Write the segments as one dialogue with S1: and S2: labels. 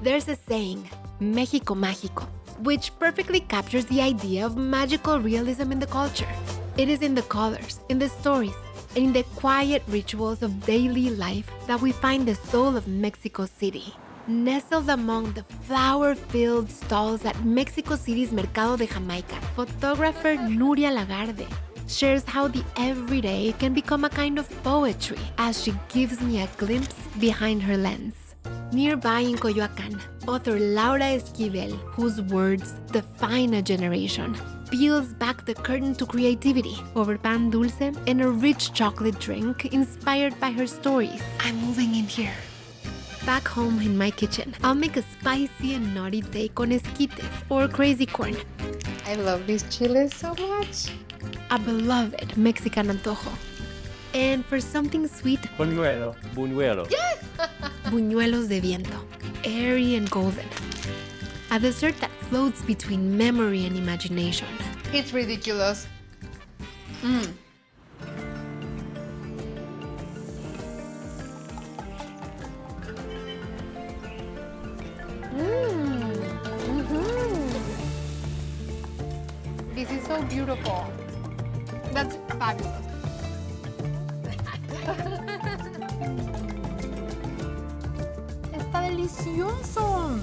S1: There's a saying, México Mágico, which perfectly captures the idea of magical realism in the culture. It is in the colors, in the stories, and in the quiet rituals of daily life that we find the soul of Mexico City. Nestled among the flower-filled stalls at Mexico City's Mercado de Jamaica, photographer Nuria Lagarde shares how the everyday can become a kind of poetry as she gives me a glimpse behind her lens. Nearby in Coyoacán, author Laura Esquivel, whose words define a generation, peels back the curtain to creativity over pan dulce and a rich chocolate drink inspired by her stories. I'm moving in here. Back home in my kitchen, I'll make a spicy and naughty take on esquites or crazy corn.
S2: I love these chiles so much.
S1: A beloved Mexican antojo. And for something sweet,
S3: Bunuelo.
S2: Yes!
S1: bunuelos de viento, airy and golden. A dessert that floats between memory and imagination.
S2: It's ridiculous. This is so beautiful. That's fabulous. Está delicioso.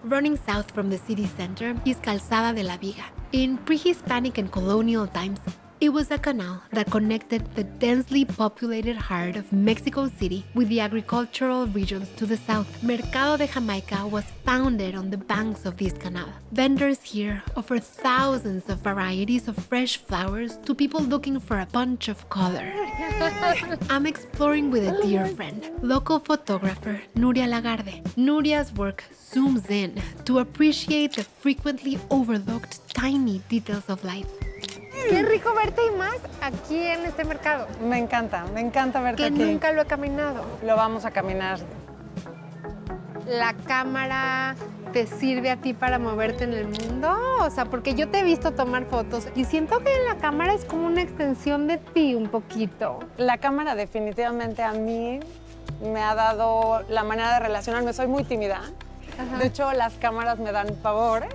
S1: Running south from the city center is Calzada de la Viga. In pre-Hispanic and colonial times, it was a canal that connected the densely populated heart of Mexico City with the agricultural regions to the south. Mercado de Jamaica was founded on the banks of this canal. Vendors here offer thousands of varieties of fresh flowers to people looking for a punch of color. I'm exploring with a dear friend, local photographer Nuria Lagarde. Nuria's work zooms in to appreciate the frequently overlooked tiny details of life.
S2: Qué rico verte y más aquí en este mercado.
S4: Me encanta verte
S2: Que
S4: aquí.
S2: nunca lo he caminado.
S4: Lo vamos a caminar.
S2: ¿La cámara te sirve a ti para moverte en el mundo? O sea, porque yo te he visto tomar fotos y siento que la cámara es como una extensión de ti un poquito.
S4: La cámara definitivamente a mí me ha dado la manera de relacionarme. Soy muy tímida.
S2: Ajá.
S4: De hecho, las cámaras me dan pavor.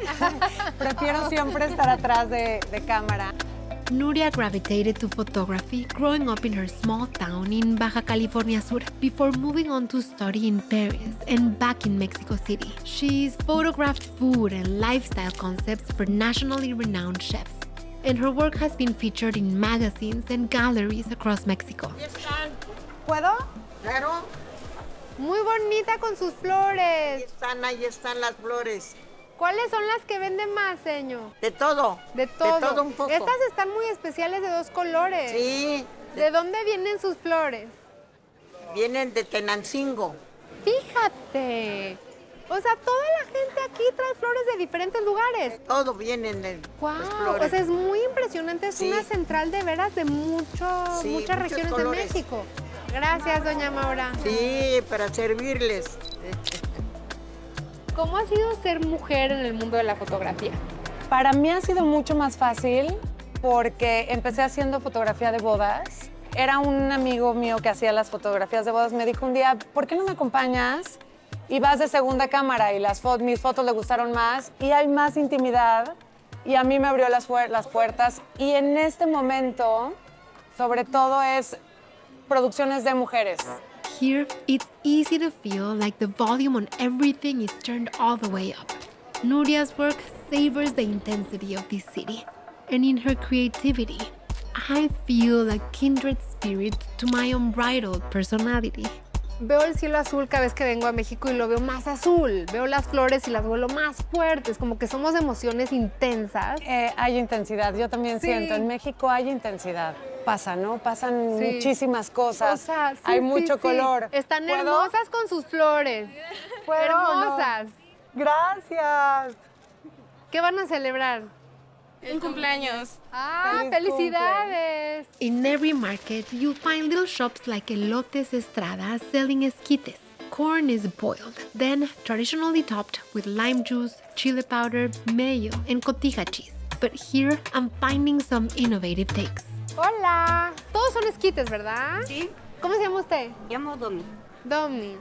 S4: Prefiero siempre estar atrás de cámara.
S1: Nuria gravitated to photography growing up in her small town in Baja California Sur before moving on to study in Paris and back in Mexico City. She's photographed food and lifestyle concepts for nationally renowned chefs, and her work has been featured in magazines and galleries across Mexico.
S2: ¿Puedo?
S5: Claro,
S2: Muy bonita con sus flores.
S5: ahí están las flores.
S2: ¿Cuáles son las que venden más, señor?
S5: De todo.
S2: De todo.
S5: De todo un poco.
S2: Estas están muy especiales de dos colores.
S5: Sí,
S2: ¿De dónde vienen sus flores?
S5: vienen de Tenancingo.
S2: Fíjate. O sea, toda la gente aquí trae flores de diferentes lugares.
S5: Todo vienen de
S2: ¡Wow!
S5: las
S2: O
S5: flores.
S2: sea, es muy impresionante. Es
S5: Sí.
S2: una central de veras de
S5: Sí,
S2: muchas
S5: muchos
S2: regiones
S5: colores.
S2: de México. Gracias, doña Maura.
S5: Sí, para servirles.
S2: ¿Cómo ha sido ser mujer en el mundo de la fotografía?
S4: Para mí ha sido mucho más fácil porque empecé haciendo fotografía de bodas. Era un amigo mío que hacía las fotografías de bodas. Me dijo un día, ¿por qué no me acompañas? Y vas de segunda cámara y mis fotos le gustaron más y hay más intimidad. Y a mí me abrió las puertas. Y en este momento, sobre todo, es producciones de mujeres.
S1: Here, it's easy to feel like the volume on everything is turned all the way up. Nuria's work savors the intensity of this city, and in her creativity, I feel a kindred spirit to my unbridled personality.
S2: Veo el cielo azul cada vez que vengo a México y lo veo más azul. Veo las flores y las vuelo más fuertes, como que somos emociones intensas.
S4: Hay intensidad, yo también
S2: Sí.
S4: siento. En México hay intensidad. Pasa, ¿no? Pasan
S2: Sí.
S4: muchísimas cosas.
S2: O sea, sí,
S4: hay
S2: sí,
S4: mucho
S2: sí.
S4: color.
S2: Están
S4: ¿Puedo?
S2: hermosas con sus flores.
S4: ¿Puedo o no?
S2: Hermosas.
S4: Gracias.
S2: ¿Qué van a celebrar?
S6: Un cumpleaños.
S2: ¡Ah,
S4: Feliz
S2: felicidades!
S1: In every market, you'll find little shops like Elotes Estrada selling esquites, corn is boiled, then traditionally topped with lime juice, chile powder, mayo, and cotija cheese. But here I'm finding some innovative takes.
S2: Hola. Todos son esquites, ¿verdad?
S3: Sí,
S2: ¿Cómo se llama usted?
S3: llamo Domi.
S2: Domi.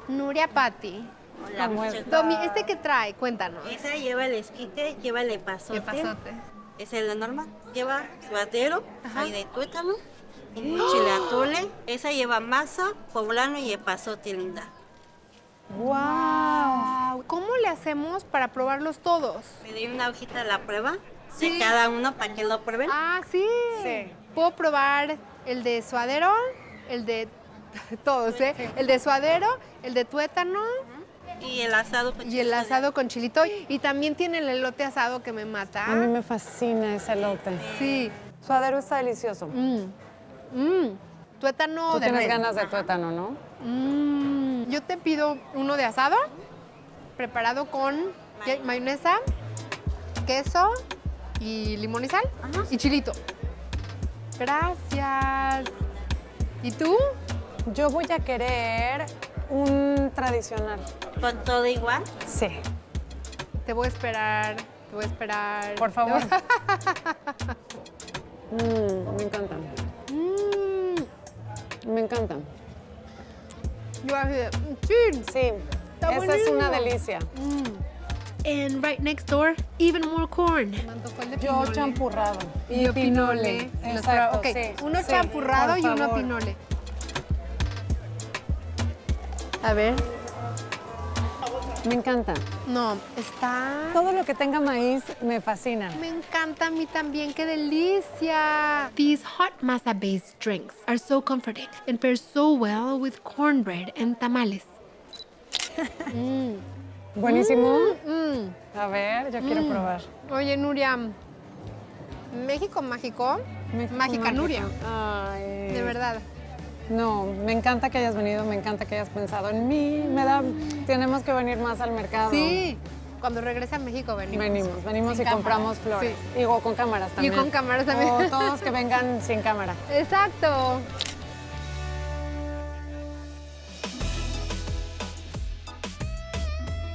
S2: Nuria, Pati.
S3: Hola, muchas gracias.
S2: Domi, ¿este qué trae? Cuéntanos.
S3: Esa lleva el esquite, lleva el epazote.
S2: Epazote.
S3: Esa es la normal. Lleva suadero,
S2: Ajá.
S3: hay de tuétano, y chile atole. Esa lleva masa, poblano y epazote, linda.
S2: ¡Wow! ¿Cómo le hacemos para probarlos todos?
S3: Me di una hojita de la prueba
S2: Sí.
S3: de cada uno para que lo prueben.
S2: Ah, sí.
S4: Sí.
S2: Puedo probar el de suadero, el de todos, ¿eh? El de suadero, el de tuétano
S3: Y el asado con
S2: y el
S3: chile.
S2: asado con chilito. Y también tiene el elote asado que me mata.
S4: A mí me fascina ese elote.
S2: Sí.
S4: Suadero está delicioso.
S2: Tuétano
S4: Tú
S2: de
S4: tienes
S2: res.
S4: ganas de tuétano, ¿no?
S2: Yo te pido uno de asado, preparado con mayonesa, queso y limón y sal y chilito. Gracias. ¿Y tú?
S4: Yo voy a querer un tradicional.
S3: Con todo igual.
S4: Sí.
S2: Te voy a esperar. Te voy a esperar.
S4: Por favor. Me encantan. Me encantan.
S2: Yo así de, sí.
S4: Sí.
S2: Está
S4: Esa es una
S2: buenísimo.
S4: delicia.
S1: And right next door, even more corn.
S2: Me antojó el de
S4: Yo
S2: pinole.
S4: champurrado.
S2: Y yo pinole. Los
S4: Exacto,
S2: ok,
S4: sí.
S2: uno
S4: Sí,
S2: champurrado
S4: por
S2: y uno
S4: favor.
S2: pinole. A ver.
S4: Me encanta.
S2: No, está...
S4: Todo lo que tenga maíz me fascina.
S2: Me encanta a mí también, qué delicia.
S1: These hot masa-based drinks are so comforting and pair so well with cornbread and tamales.
S4: Buenísimo. A ver, yo quiero probar.
S2: Oye, Nuria, México mágico, mágica Nuria,
S4: Ay.
S2: de verdad.
S4: No, me encanta que hayas venido, me encanta que hayas pensado en mí. Tenemos que venir más al mercado.
S2: Sí, cuando regrese a México venimos.
S4: Venimos
S2: Sin
S4: y
S2: cámara.
S4: compramos flores.
S2: Sí.
S4: Digo, con cámaras también.
S2: con cámaras también.
S4: O todos que vengan sin cámara.
S2: Exacto.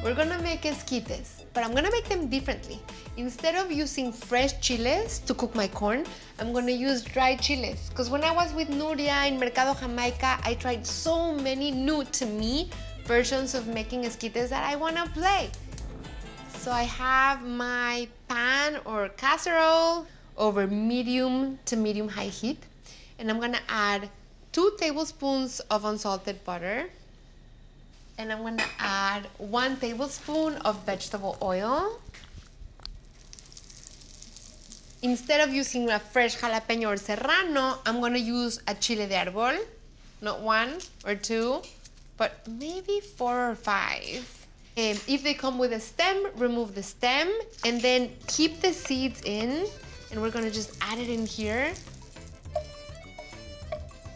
S2: We're gonna make esquites, but I'm gonna make them differently. Instead of using fresh chiles to cook my corn, I'm gonna use dry chiles. Because when I was with Nuria in Mercado Jamaica, I tried so many new to me versions of making esquites that I wanna play. So I have my pan or casserole over medium to medium high heat. And I'm gonna add 2 tablespoons of unsalted butter. And I'm gonna add 1 tablespoon of vegetable oil. Instead of using a fresh jalapeno or serrano, I'm gonna use a chile de árbol. Not 1 or 2, but maybe 4 or 5. If they come with a stem, remove the stem and then keep the seeds in. And we're gonna just add it in here.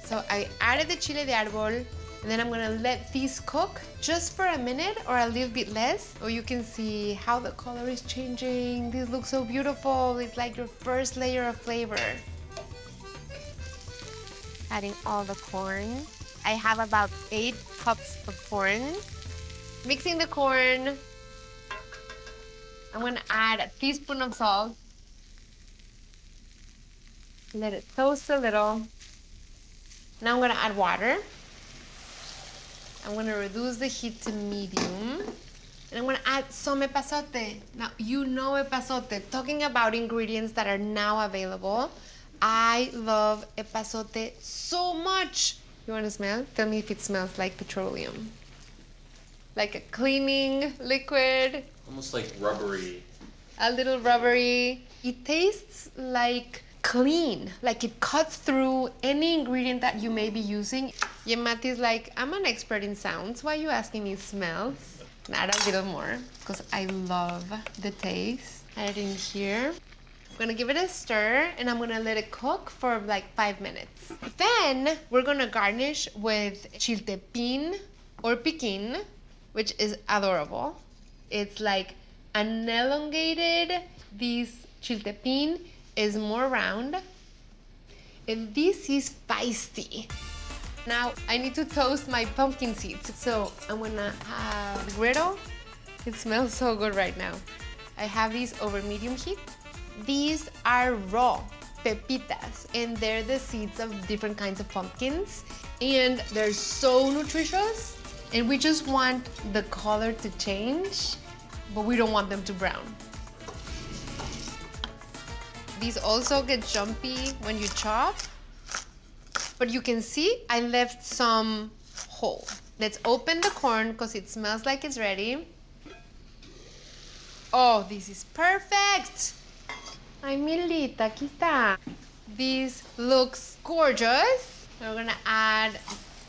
S2: So I added the chile de árbol, and then I'm gonna let these cook just for a minute or a little bit less. So you can see how the color is changing. This looks so beautiful. It's like your first layer of flavor. Adding all the corn. I have about 8 cups of corn. Mixing the corn. I'm gonna add a teaspoon of salt. Let it toast a little. Now I'm gonna add water. I'm gonna reduce the heat to medium. And I'm gonna add some epazote. Now, you know epazote. Talking about ingredients that are now available, I love epazote so much. You wanna smell? Tell me if it smells like petroleum. Like a cleaning liquid,
S7: Almost like rubbery.
S2: a little rubbery. It tastes like clean, like it cuts through any ingredient that you may be using. Yemati's like, I'm an expert in sounds. Why are you asking me smells? And add a little more, because I love the taste. Add it in here. I'm gonna give it a stir, and I'm gonna let it cook for like 5 minutes. Then, we're gonna garnish with chiltepín or piquín, which is adorable. It's like an elongated, this chiltepín is more round, and this is feisty.
S1: Now I need to toast my pumpkin seeds. So I'm gonna have griddle. It smells so good right now. I have these over medium heat. These are raw pepitas, and they're the seeds of different kinds of pumpkins. And they're so nutritious. And we just want the color to change, but we don't want them to brown. These also get jumpy when you chop, but you can see I left some whole. Let's open the corn because it smells like it's ready. Oh, this is perfect. Ay, Milita, aquí está. This looks gorgeous. We're gonna add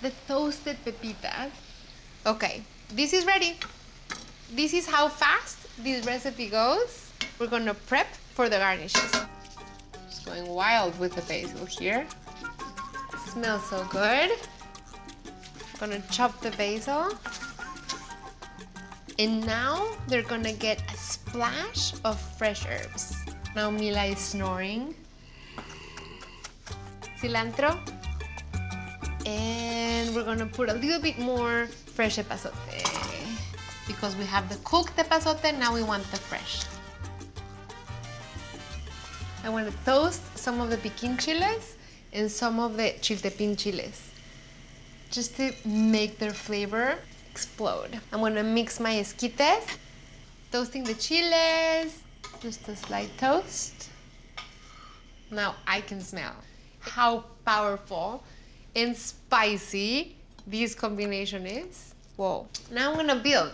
S1: the toasted pepitas. Okay, this is ready. This is how fast this recipe goes. We're gonna prep for the garnishes. Just going wild with the basil here. Smells so good. Gonna chop the basil. And now they're gonna get a splash of fresh herbs. Now Mila is snoring. Cilantro. And we're gonna put a little bit more fresh epazote. Because we have the cooked epazote, now we want the fresh. I want to toast some of the piquin chiles and some of the chiltepin chiles, just to make their flavor explode. I'm gonna mix my esquites, toasting the chiles, just a slight toast. Now I can smell how powerful and spicy this combination is. Whoa. Now I'm gonna build.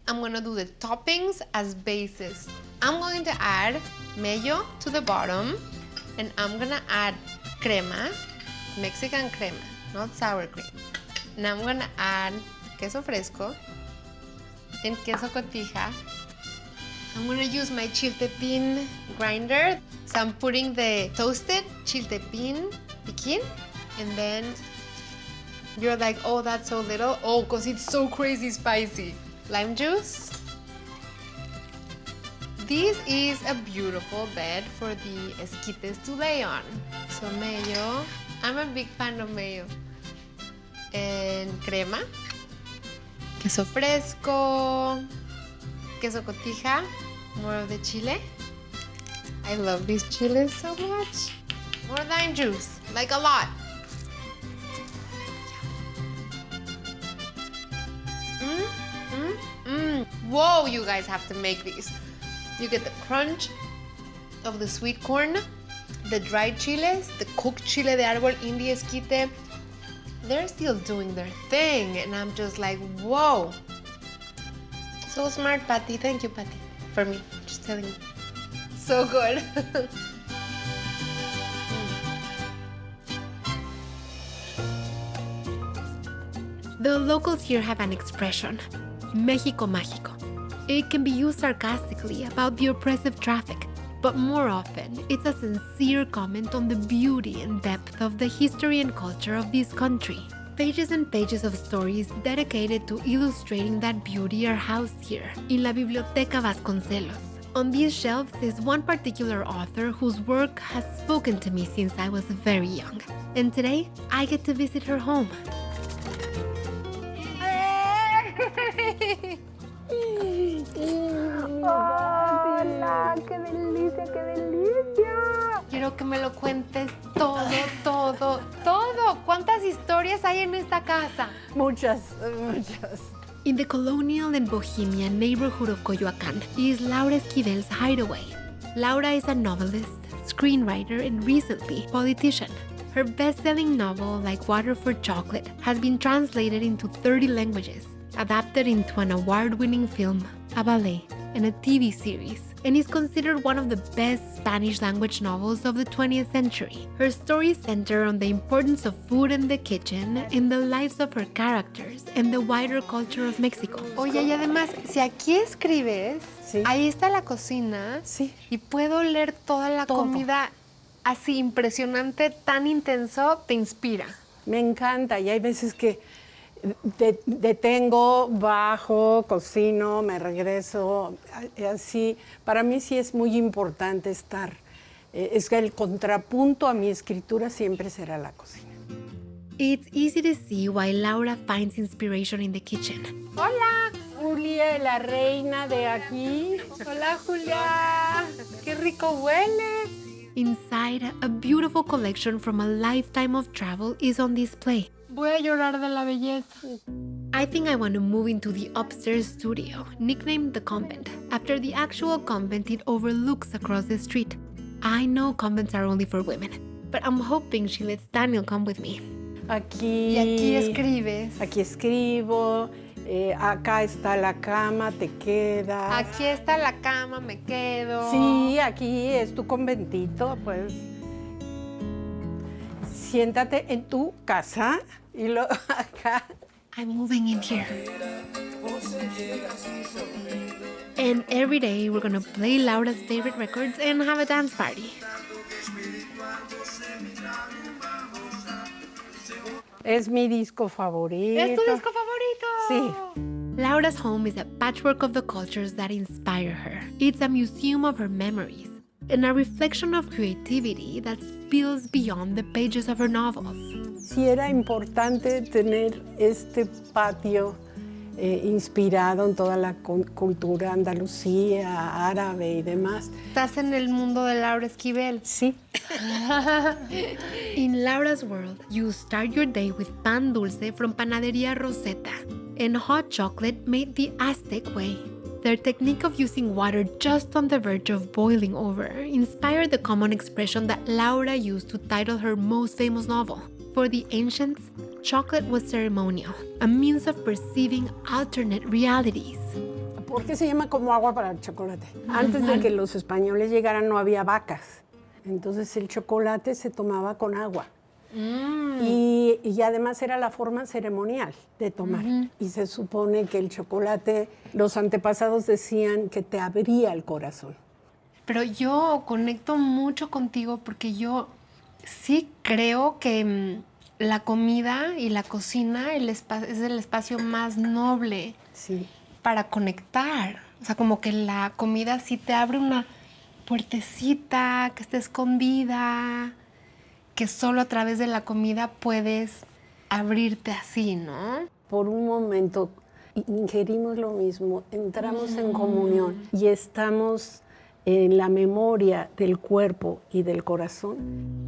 S1: I'm gonna do the toppings as bases. I'm going to add mayo to the bottom, and I'm gonna add crema, Mexican crema, not sour cream. Now I'm gonna add queso fresco and queso cotija. I'm gonna use my chiltepin grinder. So I'm putting the toasted chiltepin piquin, and then you're like, oh, that's so little. Oh, because it's so crazy spicy. Lime juice. This is a beautiful bed for the esquites to lay on. So mayo. I'm a big fan of mayo. And crema. Queso fresco. Queso cotija. More of the chile. I love these chiles so much. More lime juice, like a lot. Whoa, you guys have to make these. You get the crunch of the sweet corn, the dried chiles, the cooked chile de árbol in the esquite. They're still doing their thing, and I'm just like, whoa. So smart, Pati. Thank you, Pati, for me. Just telling you. So good.
S7: The locals here have an expression, México Mágico. It can be used sarcastically about the oppressive traffic, but more often, it's a sincere comment on the beauty and depth of the history and culture of this country. Pages and pages of stories dedicated to illustrating that beauty are housed here, in La Biblioteca Vasconcelos. On these shelves is one particular author whose work has spoken to me since I was very young. And today, I get to visit her home.
S2: ¡Hola! ¡Qué delicia, qué delicia! Quiero que me lo cuentes todo, todo, todo. ¿Cuántas historias hay en esta casa?
S5: Muchas, muchas.
S7: In the colonial and bohemian neighborhood of Coyoacán is Laura Esquivel's hideaway. Laura is a novelist, screenwriter, and recently politician. Her best-selling novel, Like Water for Chocolate, has been translated into 30 languages, adapted into an award-winning film, a ballet, and a TV series, and is considered one of the best Spanish-language novels of the 20th century. Her stories center on the importance of food in the kitchen, in the lives of her characters, and the wider culture of Mexico.
S2: Oye, y además, si aquí escribes,
S4: Sí.
S2: ahí está la cocina,
S4: Sí.
S2: y puedo oler toda la
S4: Todo.
S2: comida así impresionante, tan intenso, te inspira.
S8: Me encanta y hay veces que detengo, bajo, cocino, me regreso, así. Para mí sí es muy importante estar. Es que el contrapunto a mi escritura siempre será la cocina.
S7: It's easy to see why Laura finds inspiration in the kitchen.
S8: Hola, Julia, la reina de aquí.
S2: Hola, Julia. ¡Qué rico huele!
S7: Inside, a beautiful collection from a lifetime of travel is on display.
S2: Voy a llorar de la belleza.
S7: I think I want to move into the upstairs studio, nicknamed the convent, after the actual convent it overlooks across the street. I know convents are only for women, but I'm hoping she lets Daniel come with me.
S8: Aquí.
S2: Y aquí escribes.
S8: Aquí escribo. Acá está la cama, te quedas.
S2: Aquí está la cama, me quedo.
S8: Sí, aquí es tu conventito, pues. Siéntate en tu casa y luego acá.
S7: I'm moving in here. And every day we're gonna play Laura's favorite records and have a dance party.
S8: Es mi disco favorito.
S2: ¿Es tu disco favorito?
S8: Sí.
S7: Laura's home is a patchwork of the cultures that inspire her. It's a museum of her memories and a reflection of creativity that spills beyond the pages of her novels.
S8: Sí era importante tener este patio inspirado en toda la cultura andalucía, árabe y demás.
S2: Estás en el mundo de Laura Esquivel.
S8: Sí.
S7: In Laura's world, you start your day with pan dulce from Panadería Rosetta and hot chocolate made the Aztec way. Their technique of using water just on the verge of boiling over inspired the common expression that Laura used to title her most famous novel. For the ancients, chocolate was ceremonial, a means of perceiving alternate realities.
S8: ¿Por qué se llama como agua para el chocolate? Antes de que los españoles llegaran no había vacas. Entonces el chocolate se tomaba con agua. Y además era la forma ceremonial de tomar. Y se supone que el chocolate, los antepasados decían que te abría el corazón.
S2: Pero yo conecto mucho contigo porque yo sí creo que la comida y la cocina es el espacio más noble para conectar. O sea, como que la comida sí te abre una puertecita que está escondida, que solo a través de la comida puedes abrirte así, ¿no?
S8: Por un momento ingerimos lo mismo, entramos en comunión y estamos en la memoria del cuerpo y del corazón.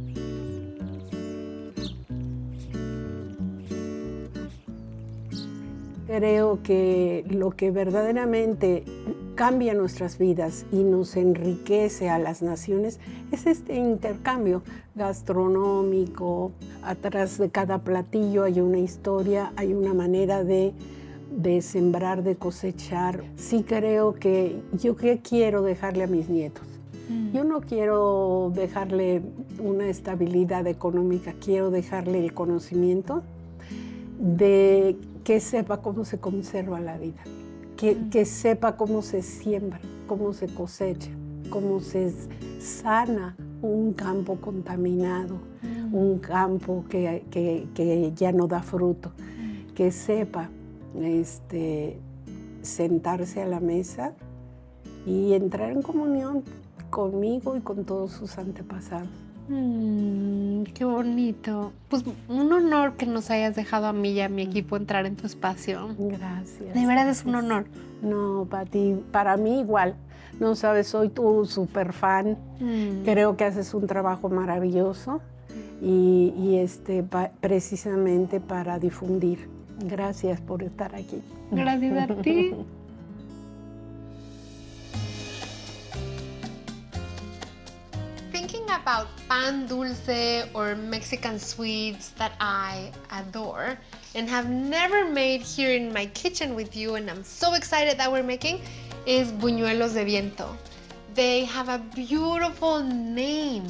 S8: Creo que lo que verdaderamente cambia nuestras vidas y nos enriquece a las naciones es este intercambio gastronómico. Atrás de cada platillo hay una historia, hay una manera de sembrar, de cosechar. Sí creo que yo quiero dejarle a mis nietos. Yo no quiero dejarle una estabilidad económica, quiero dejarle el conocimiento de que sepa cómo se conserva la vida, que sepa cómo se siembra, cómo se cosecha, cómo se sana un campo contaminado, un campo que ya no da fruto, que sepa sentarse a la mesa y entrar en comunión conmigo y con todos sus antepasados.
S2: Qué bonito. Pues un honor que nos hayas dejado a mí y a mi equipo entrar en tu espacio.
S8: Gracias.
S2: De verdad es un honor.
S8: No, Pati, para mí igual. No sabes, soy tu súper fan. Creo que haces un trabajo maravilloso y precisamente para difundir. Gracias por estar aquí.
S2: Gracias a ti. Thinking about pan dulce or Mexican sweets that I adore and have never made here in my kitchen with you, and I'm so excited that we're making, is buñuelos de viento. They have a beautiful name,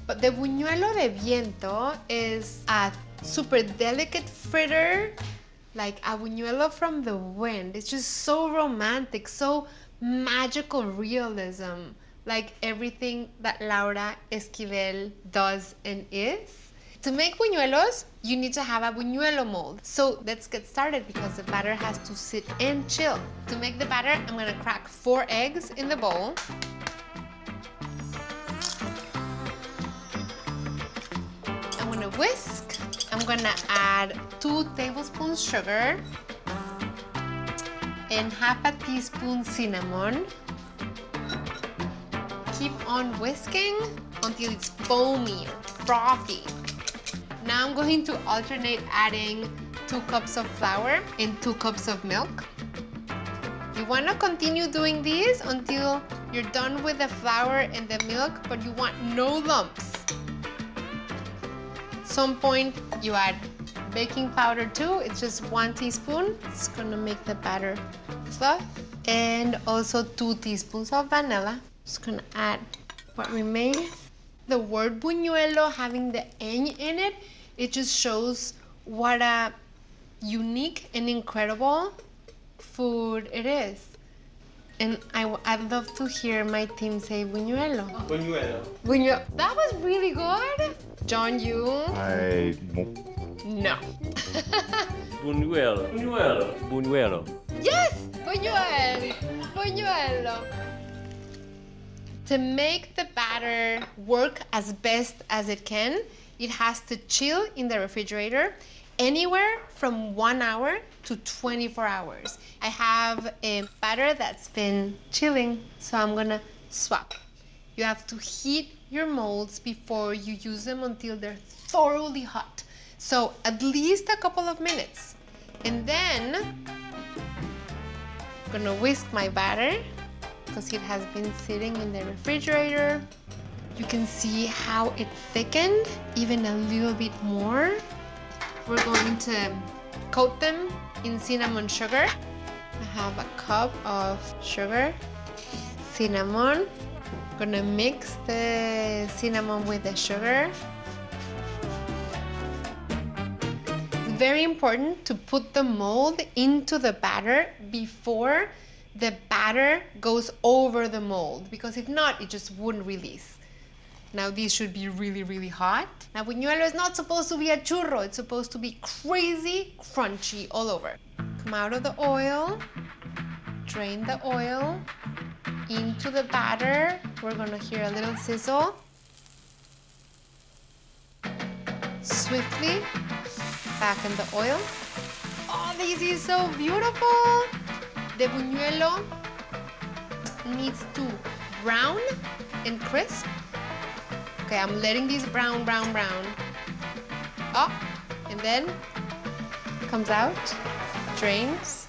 S2: but the buñuelo de viento is a super delicate fritter, like a buñuelo from the wind. It's just so romantic, so magical realism. Like everything that Laura Esquivel does and is. To make buñuelos, you need to have a buñuelo mold. So let's get started because the batter has to sit and chill. To make the batter, I'm gonna crack 4 eggs in the bowl. I'm gonna whisk. I'm I'm gonna add 2 tablespoons sugar and half a teaspoon cinnamon. Keep on whisking until it's foamy or frothy. Now I'm going to alternate adding 2 cups of flour and 2 cups of milk. You want to continue doing this until you're done with the flour and the milk, but you want no lumps. At some point, you add baking powder too. It's just 1 teaspoon. It's gonna make the batter fluff. And also 2 teaspoons of vanilla. Just gonna add what remains. The word buñuelo having the ñ in it, it just shows what a unique and incredible food it is. And I'd love to hear my team say buñuelo. Buñuelo. That was really good. John, you? No.
S9: Bunuelo.
S2: Yes! Buñuelo. Buñuelo. To make the batter work as best as it can, it has to chill in the refrigerator anywhere from 1 hour to 24 hours. I have a batter that's been chilling, so I'm gonna swap. You have to heat your molds before you use them until they're thoroughly hot. So at least a couple of minutes. And then I'm gonna whisk my batter because it has been sitting in the refrigerator. You can see how it thickened even a little bit more. We're going to coat them in cinnamon sugar. I have a cup of sugar, cinnamon. I'm gonna mix the cinnamon with the sugar. It's very important to put the mold into the batter before the batter goes over the mold, because if not, it just wouldn't release. Now these should be really, really hot. Now buñuelo is not supposed to be a churro. It's supposed to be crazy, crunchy all over. Come out of the oil, drain the oil into the batter. We're gonna hear a little sizzle. Swiftly back in the oil. Oh, this is so beautiful. The buñuelo needs to brown and crisp. Okay, I'm letting these brown. Oh, and then comes out, drains.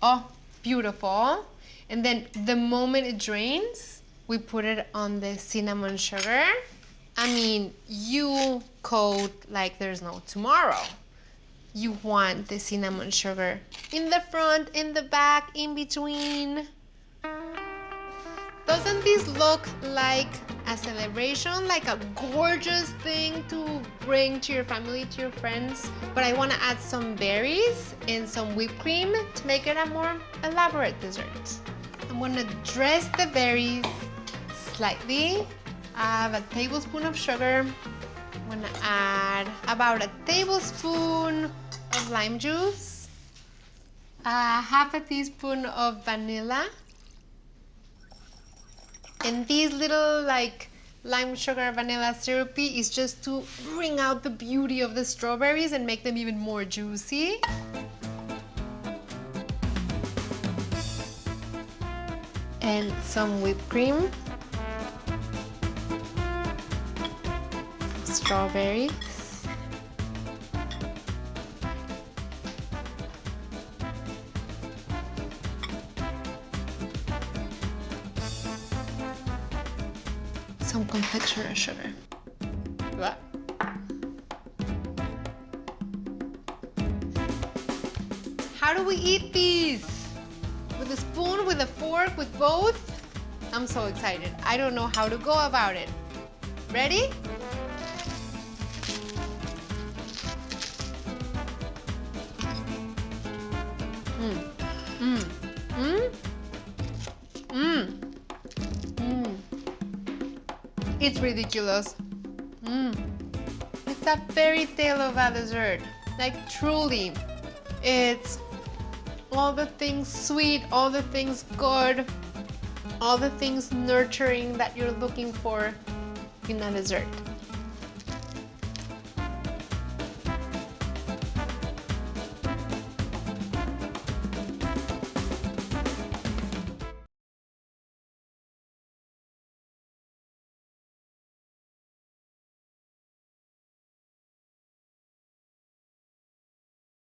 S2: Oh, beautiful. And then the moment it drains, we put it on the cinnamon sugar. I mean, you coat like there's no tomorrow. You want the cinnamon sugar in the front, in the back, in between. Doesn't this look like a celebration, like a gorgeous thing to bring to your family, to your friends? But I want to add some berries and some whipped cream to make it a more elaborate dessert. I'm going to dress the berries slightly. I have a tablespoon of sugar. I'm going to add about a tablespoon of lime juice, half a teaspoon of vanilla. And these little like lime sugar vanilla syrupy is just to bring out the beauty of the strawberries and make them even more juicy. And some whipped cream. Strawberries. Some confectioner sugar. What? How do we eat these? With a spoon, with a fork, with both? I'm so excited. I don't know how to go about it. Ready? It's ridiculous. It's a fairy tale of a dessert. Like truly, it's all the things sweet, all the things good, all the things nurturing that you're looking for in a dessert.